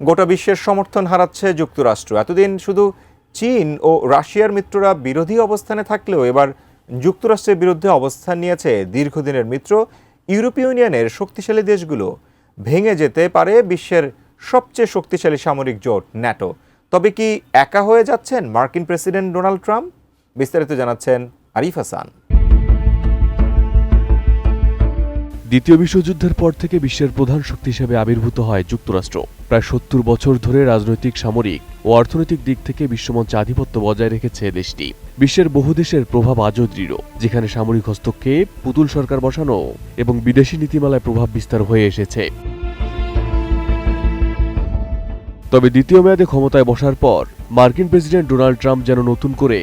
গোটা বিশ্বের সমর্থন হারাচ্ছে যুক্তরাষ্ট্র। এতদিন শুধু চীন ও রাশিয়ার মিত্ররা বিরোধী অবস্থানে থাকলেও এবার যুক্তরাষ্ট্রের বিরুদ্ধে অবস্থান নিয়েছে দীর্ঘদিনের মিত্র ইউরোপীয় ইউনিয়নের শক্তিশালী দেশগুলো। ভেঙে যেতে পারে বিশ্বের সবচেয়ে শক্তিশালী সামরিক জোট ন্যাটো। তবে কি একা হয়ে যাচ্ছেন মার্কিন প্রেসিডেন্ট ডোনাল্ড ট্রাম্প? বিস্তারিত জানাচ্ছেন আরিফ হাসান। দ্বিতীয় বিশ্বযুদ্ধের পর থেকে বিশ্বের প্রধান শক্তি হিসেবে আবির্ভূত হয় যুক্তরাষ্ট্র। প্রায় ৭০ বছর ধরে রাজনৈতিক, সামরিক ও অর্থনৈতিক দিক থেকে বিশ্বমঞ্চে আধিপত্য বজায় রেখেছে দেশটি। বিশ্বের বহু দেশের প্রভাব আজও দৃঢ়, যেখানে সামরিক হস্তক্ষেপ, পুতুল সরকার বসানো এবং বিদেশি নীতিমালায় প্রভাব বিস্তার হয়ে এসেছে। তবে দ্বিতীয় মেয়াদে ক্ষমতায় বসার পর মার্কিন প্রেসিডেন্ট ডোনাল্ড ট্রাম্প যেন নতুন করে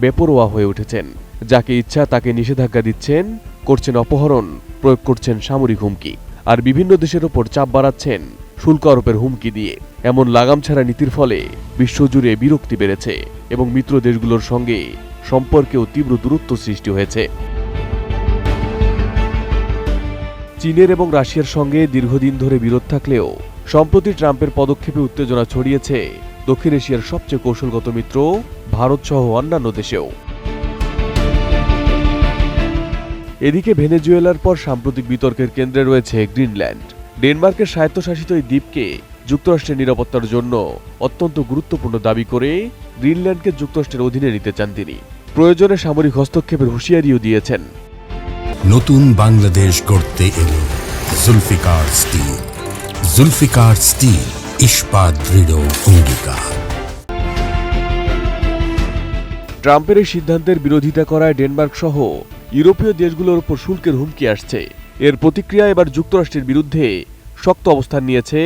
বেপরোয়া হয়ে উঠেছেন। যাকে ইচ্ছা তাকে নিষেধাজ্ঞা দিচ্ছেন, করছেন অপহরণ, প্রয়োগ করছেন সামরিক হুমকি, আর বিভিন্ন দেশের ওপর চাপ বাড়াচ্ছেন শুল্ক আরোপের হুমকি দিয়ে। এমন লাগাম ছাড়া নীতির ফলে বিশ্বজুড়ে বিরক্তি বেড়েছে এবং মিত্র দেশগুলোর সঙ্গে সম্পর্কেও তীব্র দূরত্ব সৃষ্টি হয়েছে। চীনের এবং রাশিয়ার সঙ্গে দীর্ঘদিন ধরে বিরোধ থাকলেও সম্প্রতি ট্রাম্পের পদক্ষেপে উত্তেজনা ছড়িয়েছে দক্ষিণ এশিয়ার সবচেয়ে কৌশলগত মিত্র ভারত সহ অন্যান্য দেশেও। এদিকে ভেনেজুয়েলার পর সাম্প্রতিক বিতর্কের কেন্দ্রে রয়েছে গ্রিনল্যান্ড। ডেনমার্কের স্বায়ত্তশাসিত এই দ্বীপকে যুক্তরাষ্ট্রের নিরাপত্তার জন্য অত্যন্ত গুরুত্বপূর্ণ দাবি করে গ্রিনল্যান্ডকে যুক্তরাষ্ট্রের অধীনে নিতে চান তিনি। প্রয়োজনে সামরিক হস্তক্ষেপের হুঁশিয়ারিও দিয়েছেন। নতুন বাংলাদেশ গড়তে এলো জুলফিকার স্টিল। জুলফিকার স্টিল, ইস্পাত দৃঢ় অঙ্গীকার। ট্রাম্পের এই সিদ্ধান্তের বিরোধিতা করায় ডেনমার্ক সহ ইউরোপীয় দেশগুলোর উপর শুল্কের হুমকি আসছে। এর প্রতিক্রিয়া এবার যুক্তরাষ্ট্রের বিরুদ্ধে শক্ত অবস্থান নিয়েছে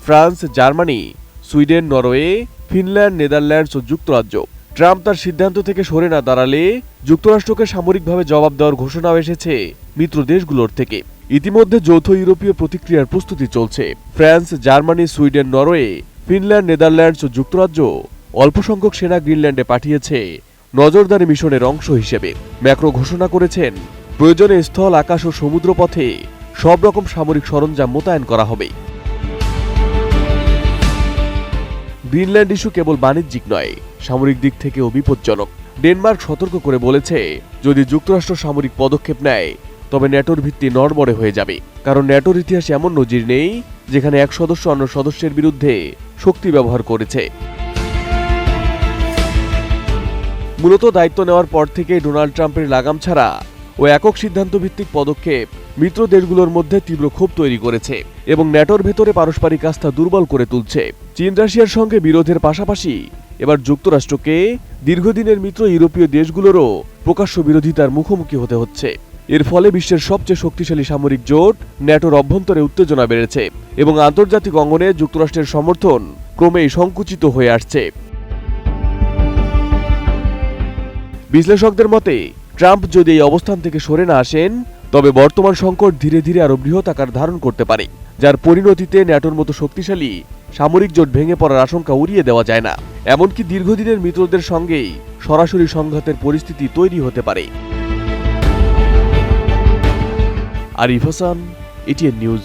France, Germany, Sweden, Norway, Finland, Netherlands ও যুক্তরাজ্য। ট্রাম্প তার সিদ্ধান্ত থেকে সরে না দাঁড়ালে যুক্তরাষ্ট্রকে সামরিকভাবে জবাব দেওয়ার ঘোষণাও এসেছে মিত্র দেশগুলোর থেকে। ইতিমধ্যে যৌথ ইউরোপীয় প্রতিক্রিয়ার প্রস্তুতি চলছে। France, Germany, Sweden, Norway, Finland, Netherlands ও যুক্তরাজ্য অল্প সংখ্যক সেনা গ্রিনল্যান্ডে পাঠিয়েছে নজরদারি মিশনের অংশ হিসেবে। ম্যাক্রো ঘোষণা করেছেন প্রয়োজনে স্থল, আকাশ ও সমুদ্র পথে সব রকম সামরিক সরঞ্জাম মোতায়েন করা হবে। গ্রিনল্যান্ড ইস্যু কেবল বাণিজ্যিক নয়, সামরিক দিক থেকেও বিপজ্জনক। ডেনমার্ক সতর্ক করে বলেছে, যদি যুক্তরাষ্ট্র সামরিক পদক্ষেপ নেয় তবে ন্যাটোর ভিত্তি নড়বড়ে হয়ে যাবে। কারণ ন্যাটোর ইতিহাসে এমন নজির নেই যেখানে এক সদস্য অন্য সদস্যের বিরুদ্ধে শক্তি ব্যবহার করেছে। মূলত দায়িত্ব নেওয়ার পর থেকে ডোনাল্ড ট্রাম্পের লাগাম ছাড়া ও একক সিদ্ধান্ত ভিত্তিক পদক্ষেপ মিত্র দেশগুলোর মধ্যে তীব্র ক্ষোভ তৈরি করেছে এবং ন্যাটোর ভেতরে পারস্পরিক আস্থা দুর্বল করে তুলছে। চীন, রাশিয়ার সঙ্গে বিরোধের পাশাপাশি এবার যুক্তরাষ্ট্রকে দীর্ঘদিনের মিত্র ইউরোপীয় দেশগুলোরও প্রকাশ্য বিরোধিতার মুখোমুখি হতে হচ্ছে। এর ফলে বিশ্বের সবচেয়ে শক্তিশালী সামরিক জোট ন্যাটোর অভ্যন্তরে উত্তেজনা বেড়েছে এবং আন্তর্জাতিক অঙ্গনে যুক্তরাষ্ট্রের সমর্থন ক্রমেই সংকুচিত হয়ে আসছে। বিশ্লেষকদের মতে, ট্রাম্প যদি এই অবস্থান থেকে সরে না আসেন তবে বর্তমান সংকট ধীরে ধীরে আরো বৃহৎ আকার ধারণ করতে পারে, যার পরিণতিতে ন্যাটোর মতো শক্তিশালী সামরিক জোট ভেঙে পড়ার আশঙ্কা উড়িয়ে দেওয়া যায় না। এমনকি দীর্ঘদিনের মিত্রদের সঙ্গেই সরাসরি সংঘাতের পরিস্থিতি তৈরি হতে পারে। Arif Hasan, ATN news.